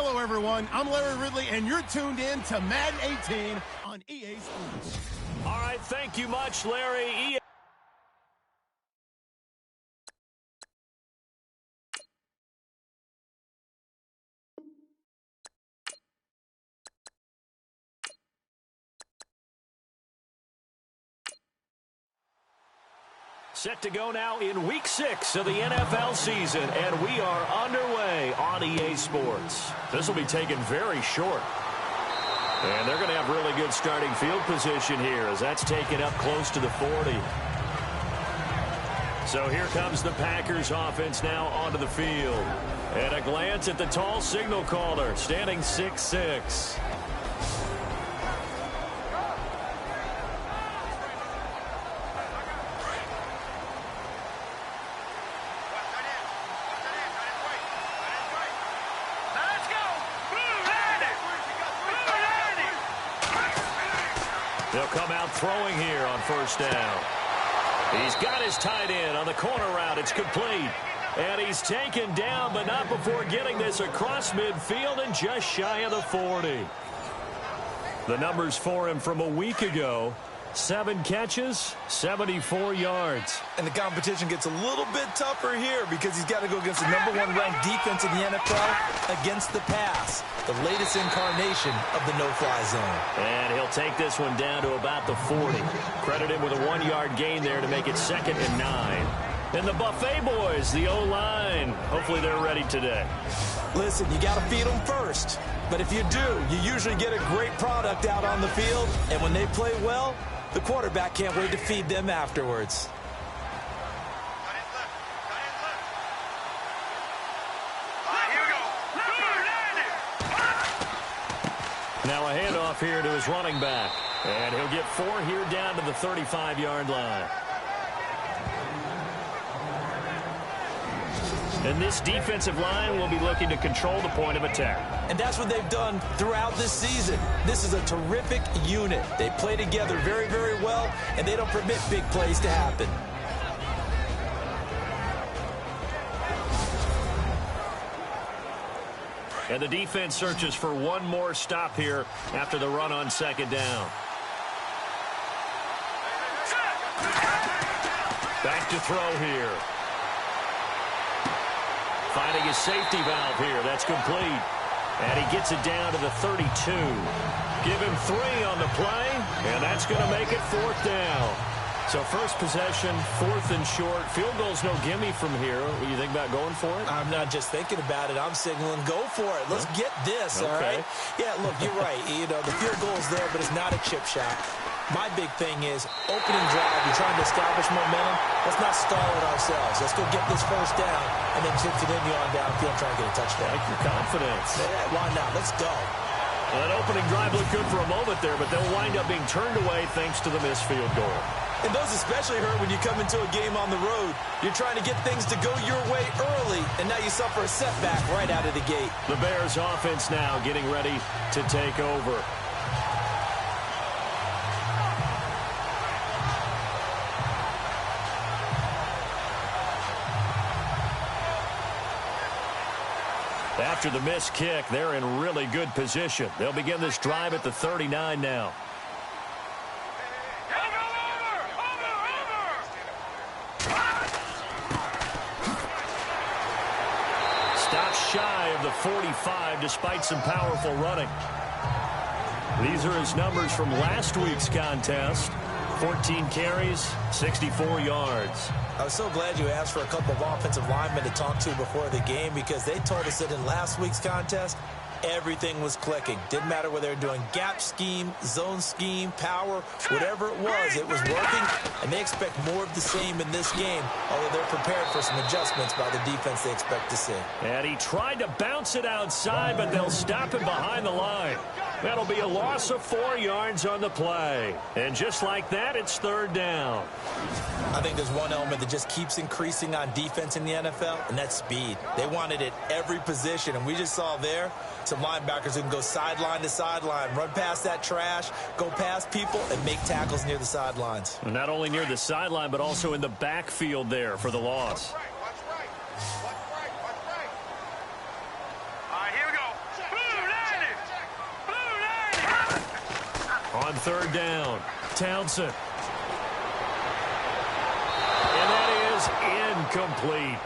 Hello, everyone. I'm Larry Ridley, and you're tuned in to Madden 18 on EA Sports. All right, thank you much, Larry. Set to go now in Week 6 of the NFL season, and we are underway on EA Sports. This will be taken very short. And they're going to have really good starting field position here as that's taken up close to the 40. So here comes the Packers offense now onto the field. And a glance at the tall signal caller, standing 6'6". They'll come out throwing here on first down. He's got his tight end on the corner route. It's complete. And he's taken down, but not before getting this across midfield and just shy of the 40. The numbers for him from a week ago: 7 catches, 74 yards. And the competition gets a little bit tougher here because he's got to go against the #1 ranked defense in the NFL against the pass, the latest incarnation of the no-fly zone. And he'll take this one down to about the 40. Credit him with a 1-yard gain there to make it 2nd and 9. And the Buffet boys, the O-line, hopefully they're ready today. Listen, you got to feed them first. But if you do, you usually get a great product out on the field. And when they play well, the quarterback can't wait to feed them afterwards. Now a handoff here to his running back. And he'll get 4 here down to the 35-yard line. And this defensive line will be looking to control the point of attack. And that's what they've done throughout this season. This is a terrific unit. They play together very, very well, and they don't permit big plays to happen. And the defense searches for one more stop here after the run on 2nd down. Back to throw here. Finding his safety valve here. That's complete. And he gets it down to the 32. Give him 3 on the play, and that's going to make it 4th down. So first possession, 4th and short. Field goal's no gimme from here. What do you think about going for it? I'm not just thinking about it. I'm signaling go for it. Let's get this, all right? Yeah, look, you're right. You know, the field goal's there, but it's not a chip shot. My big thing is opening drive. You're trying to establish momentum. Let's not stall it ourselves. Let's go get this first down and then continue on downfield and try to get a touchdown. I like your confidence. Yeah, why not? Let's go. Well, that opening drive looked good for a moment there, but they'll wind up being turned away thanks to the missed field goal. And those especially hurt when you come into a game on the road. You're trying to get things to go your way early, and now you suffer a setback right out of the gate. The Bears offense now getting ready to take over. After the missed kick, they're in really good position. They'll begin this drive at the 39 now. Stops shy of the 45 despite some powerful running. These are his numbers from last week's contest. 14 carries, 64 yards. I was so glad you asked for a couple of offensive linemen to talk to before the game because they told us that in last week's contest, everything was clicking. Didn't matter whether they were doing gap scheme, zone scheme, power, whatever it was working, and they expect more of the same in this game, although they're prepared for some adjustments by the defense they expect to see. And he tried to bounce it outside, but they'll stop him behind the line. That'll be a loss of 4 yards on the play. And just like that, it's 3rd down. I think there's one element that just keeps increasing on defense in the NFL, and that's speed. They want it at every position, and we just saw there some linebackers who can go sideline to sideline, run past that trash, go past people, and make tackles near the sidelines. Not only near the sideline, but also in the backfield there for the loss. All right, here we go. On third down, Townsend. And that is incomplete.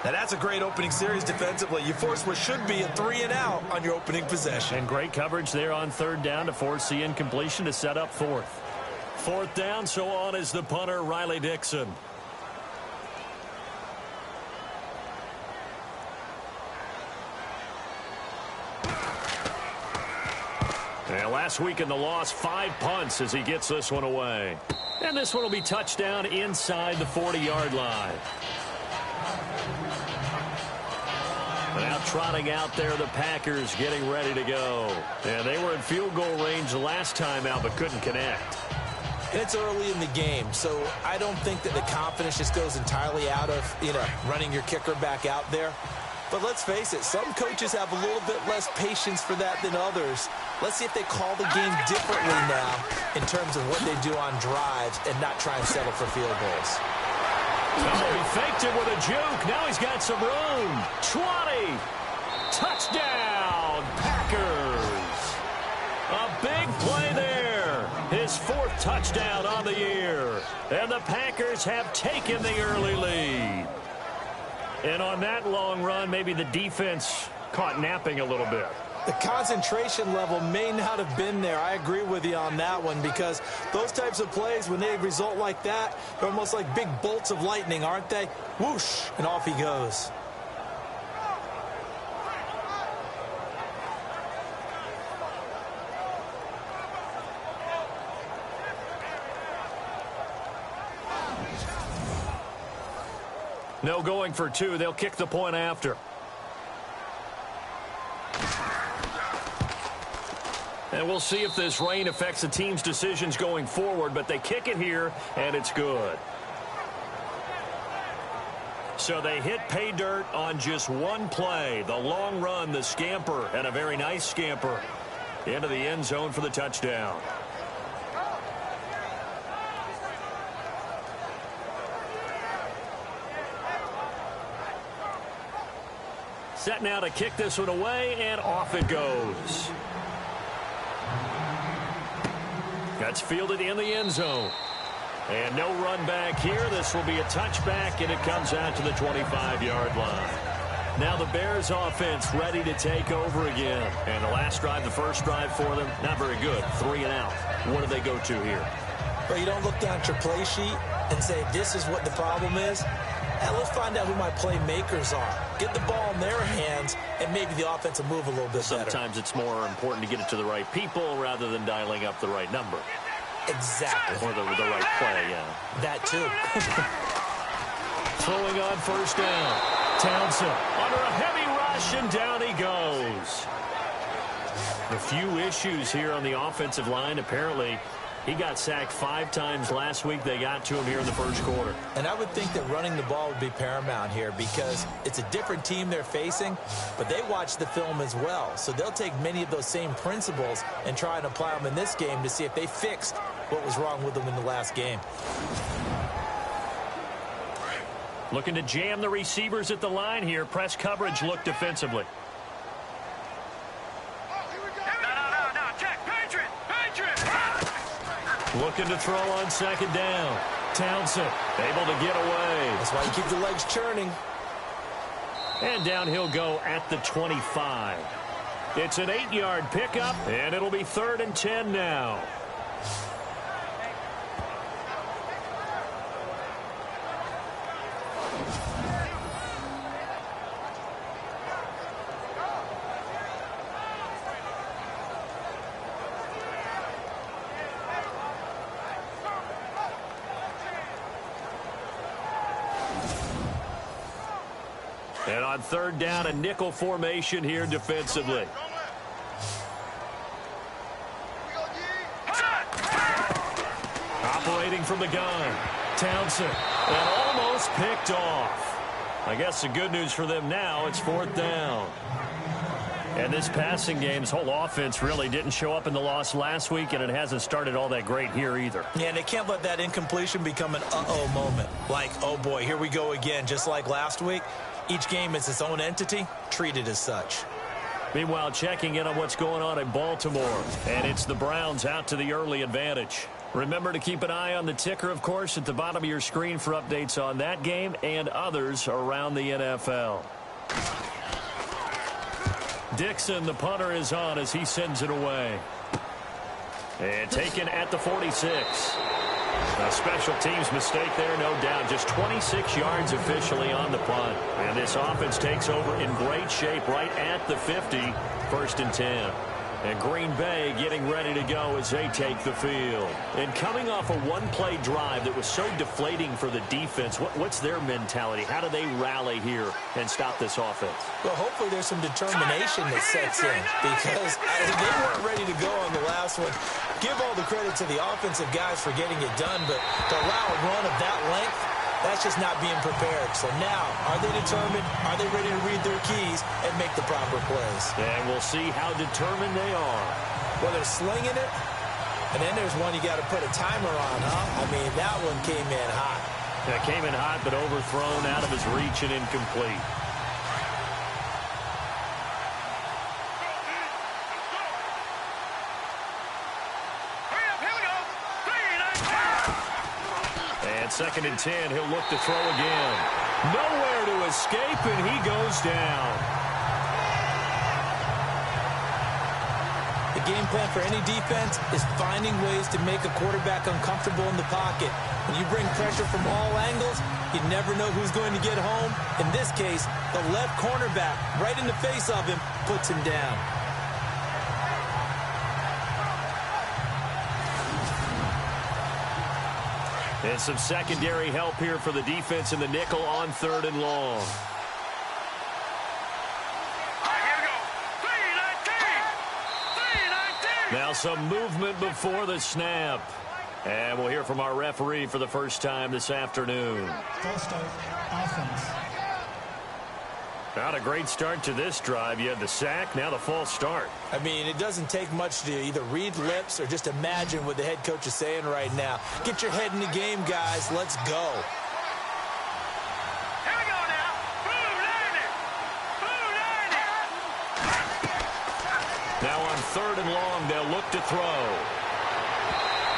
Now, that's a great opening series defensively. You force what should be a 3-and-out on your opening possession. And great coverage there on third down to force the incompletion to set up fourth. Fourth down, so on is the punter, Riley Dixon. And last week in the loss, 5 punts as he gets this one away. And this one will be touchdown inside the 40-yard line. Now trotting out there, the Packers getting ready to go. And they were in field goal range the last time out, but couldn't connect. It's early in the game, so I don't think that the confidence just goes entirely out of, running your kicker back out there. But let's face it, some coaches have a little bit less patience for that than others. Let's see if they call the game differently now in terms of what they do on drives and not try and settle for field goals. Oh, he faked it with a juke. Now he's got some room. 20. Touchdown, Packers. A big play there. His 4th touchdown on the year. And the Packers have taken the early lead. And on that long run, maybe the defense caught napping a little bit. The concentration level may not have been there. I agree with you on that one because those types of plays, when they result like that, they're almost like big bolts of lightning, aren't they? Whoosh, and off he goes. No going for 2. They'll kick the point after. And we'll see if this rain affects the team's decisions going forward, but they kick it here, and it's good. So they hit pay dirt on just one play. The long run, the scamper, and a very nice scamper into the end zone for the touchdown. Set now to kick this one away, and off it goes. That's fielded in the end zone. And no run back here. This will be a touchback, and it comes out to the 25-yard line. Now the Bears offense ready to take over again. And the last drive, the first drive for them, not very good. 3-and-out. What do they go to here? Well, you don't look down at your play sheet and say, this is what the problem is. Now let's find out who my playmakers are. Get the ball in their hands, and maybe the offense will move a little bit better. Sometimes it's more important to get it to the right people rather than dialing up the right number. Exactly. Or the right play, yeah. That too. Throwing on first down. Townsend under a heavy rush, and down he goes. A few issues here on the offensive line. Apparently, he got sacked 5 times last week. They got to him here in the first quarter. And I would think that running the ball would be paramount here because it's a different team they're facing, but they watch the film as well. So they'll take many of those same principles and try and apply them in this game to see if they fixed what was wrong with them in the last game. Looking to jam the receivers at the line here. Press coverage look defensively. Looking to throw on second down. Townsend able to get away. That's why you keep the legs churning. And down he'll go at the 25. It's an 8-yard pickup, and it'll be 3rd and 10 now. And on third down, a nickel formation here defensively. Operating from the gun. Townsend. And almost picked off. I guess the good news for them now, it's 4th down. And this passing game, this whole offense really didn't show up in the loss last week, and it hasn't started all that great here either. Yeah, and they can't let that incompletion become an uh-oh moment. Like, oh boy, here we go again, just like last week. Each game is its own entity, treated as such. Meanwhile, checking in on what's going on in Baltimore. And it's the Browns out to the early advantage. Remember to keep an eye on the ticker, of course, at the bottom of your screen for updates on that game and others around the NFL. Dixon, the punter, is on as he sends it away. And taken at the 46. A special teams mistake there, no doubt. Just 26 yards officially on the punt. And this offense takes over in great shape right at the 50. 1st and 10. And Green Bay getting ready to go as they take the field. And coming off a one-play drive that was so deflating for the defense, what's their mentality? How do they rally here and stop this offense? Well, hopefully there's some determination that sets in because they weren't ready to go on the last one. Give all the credit to the offensive guys for getting it done, but to allow a run of that length, that's just not being prepared. So now, are they determined? Are they ready to read their keys and make the proper plays? And we'll see how determined they are. Well, they're slinging it, and then there's one you got to put a timer on, huh? I mean, that one came in hot. That came in hot, but overthrown out of his reach and incomplete. And 2nd and 10, he'll look to throw again. Nowhere to escape, and he goes down. The game plan for any defense is finding ways to make a quarterback uncomfortable in the pocket. When you bring pressure from all angles, you never know who's going to get home. In this case, the left cornerback, right in the face of him, puts him down. And some secondary help here for the defense in the nickel on 3rd and long. Now some movement before the snap. And we'll hear from our referee for the first time this afternoon. False start, offense. Not a great start to this drive. You had the sack, now the false start. I mean, it doesn't take much to either read lips or just imagine what the head coach is saying right now. Get your head in the game, guys. Let's go. Here we go now. Boom, learn it. Boom, learn it. Now on 3rd and long, they'll look to throw.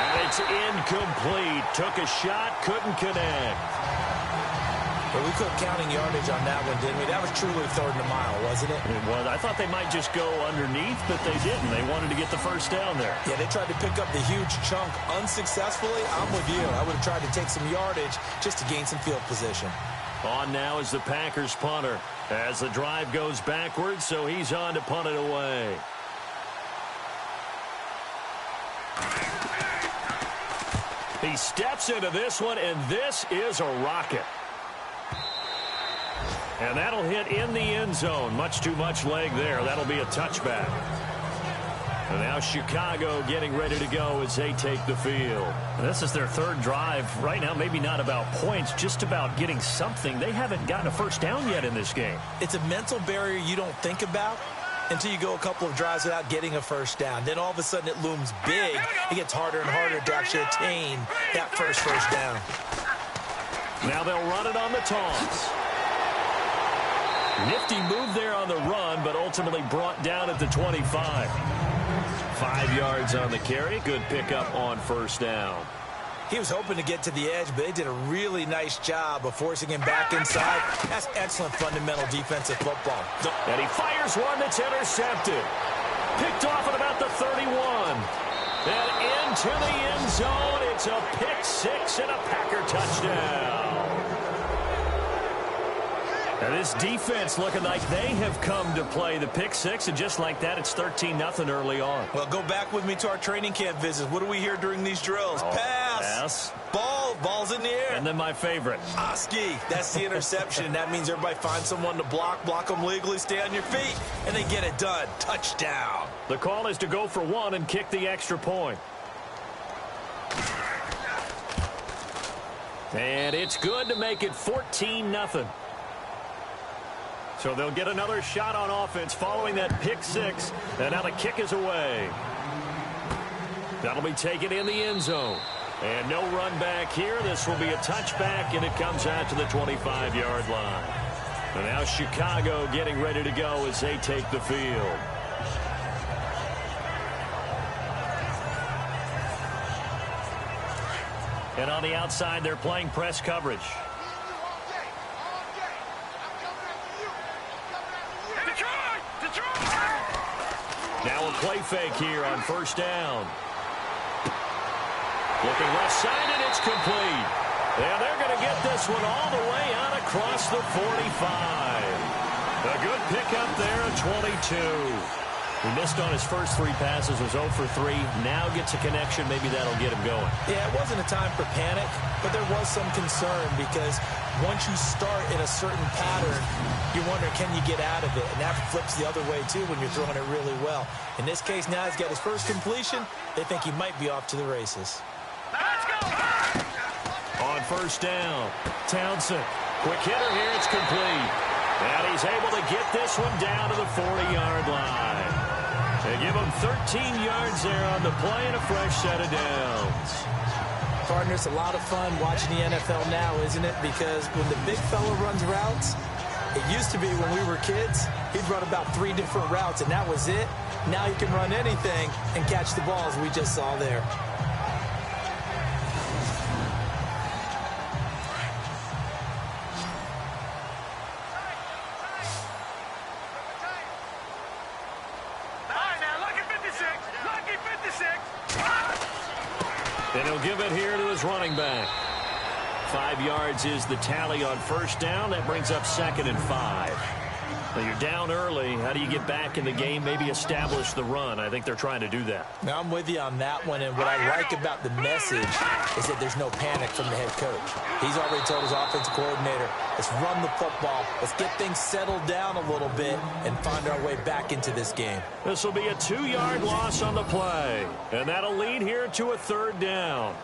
And it's incomplete. Took a shot, couldn't connect. But we quit counting yardage on that one, didn't we? That was truly 3rd and a mile, wasn't it? It was. I thought they might just go underneath, but they didn't. They wanted to get the first down there. Yeah, they tried to pick up the huge chunk unsuccessfully. I'm with you. I would have tried to take some yardage just to gain some field position. On now is the Packers punter as the drive goes backwards, so he's on to punt it away. He steps into this one, and this is a rocket. And that'll hit in the end zone. Much too much leg there. That'll be a touchback. And now Chicago getting ready to go as they take the field. And this is their 3rd drive. Right now, maybe not about points, just about getting something. They haven't gotten a first down yet in this game. It's a mental barrier you don't think about until you go a couple of drives without getting a first down. Then all of a sudden it looms big. It gets harder and harder to actually attain that first down. Now they'll run it on the toss. Nifty move there on the run, but ultimately brought down at the 25. 5 yards on the carry. Good pickup on 1st down. He was hoping to get to the edge, but they did a really nice job of forcing him back inside. That's excellent fundamental defensive football. And he fires one that's intercepted. Picked off at about the 31. And into the end zone. It's a pick 6 and a Packer touchdown. And this defense looking like they have come to play the pick 6, and just like that, it's 13-0 early on. Well, go back with me to our training camp visits. What do we hear during these drills? Pass. Ball's in the air. And then my favorite. Ski. That's the interception. That means everybody finds someone to block them legally, stay on your feet, and they get it done. Touchdown. The call is to go for 1 and kick the extra point. And it's good to make it 14-0. So they'll get another shot on offense following that pick 6. And now the kick is away. That'll be taken in the end zone. And no run back here. This will be a touchback, and it comes out to the 25-yard line. And now Chicago getting ready to go as they take the field. And on the outside, they're playing press coverage. Now a play fake here on first down. Looking left side, and it's complete. And they're going to get this one all the way out across the 45. A good pickup there at 22. He missed on his first 3 passes, was 0 for 3. Now gets a connection. Maybe that'll get him going. Yeah, it wasn't a time for panic, but there was some concern because once you start in a certain pattern, you're wondering, can you get out of it? And that flips the other way, too, when you're throwing it really well. In this case, now he's got his first completion. They think he might be off to the races. Let's go! On first down, Townsend. Quick hitter here. It's complete. And he's able to get this one down to the 40-yard line. They give him 13 yards there on the play and a fresh set of downs. Partner, it's a lot of fun watching the NFL now, isn't it? Because when the big fella runs routes, it used to be when we were kids, he'd run about 3 different routes, and that was it. Now he can run anything and catch the ball, as we just saw there. And he'll give it here to his running back. 5 yards is the tally on first down. That brings up 2nd and 5. Now you're down early. How do you get back in the game? Maybe establish the run. I think they're trying to do that. Now, I'm with you on that one, and what I like about the message is that there's no panic from the head coach. He's already told his offensive coordinator, let's run the football, let's get things settled down a little bit and find our way back into this game. This will be a 2-yard loss on the play, and that'll lead here to a 3rd down.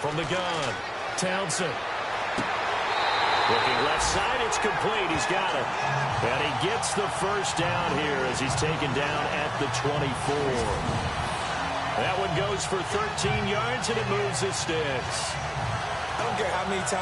From the gun, Townsend. Looking left side, it's complete. He's got it. And he gets the first down here as he's taken down at the 24. That one goes for 13 yards, and it moves his sticks. I don't care how many times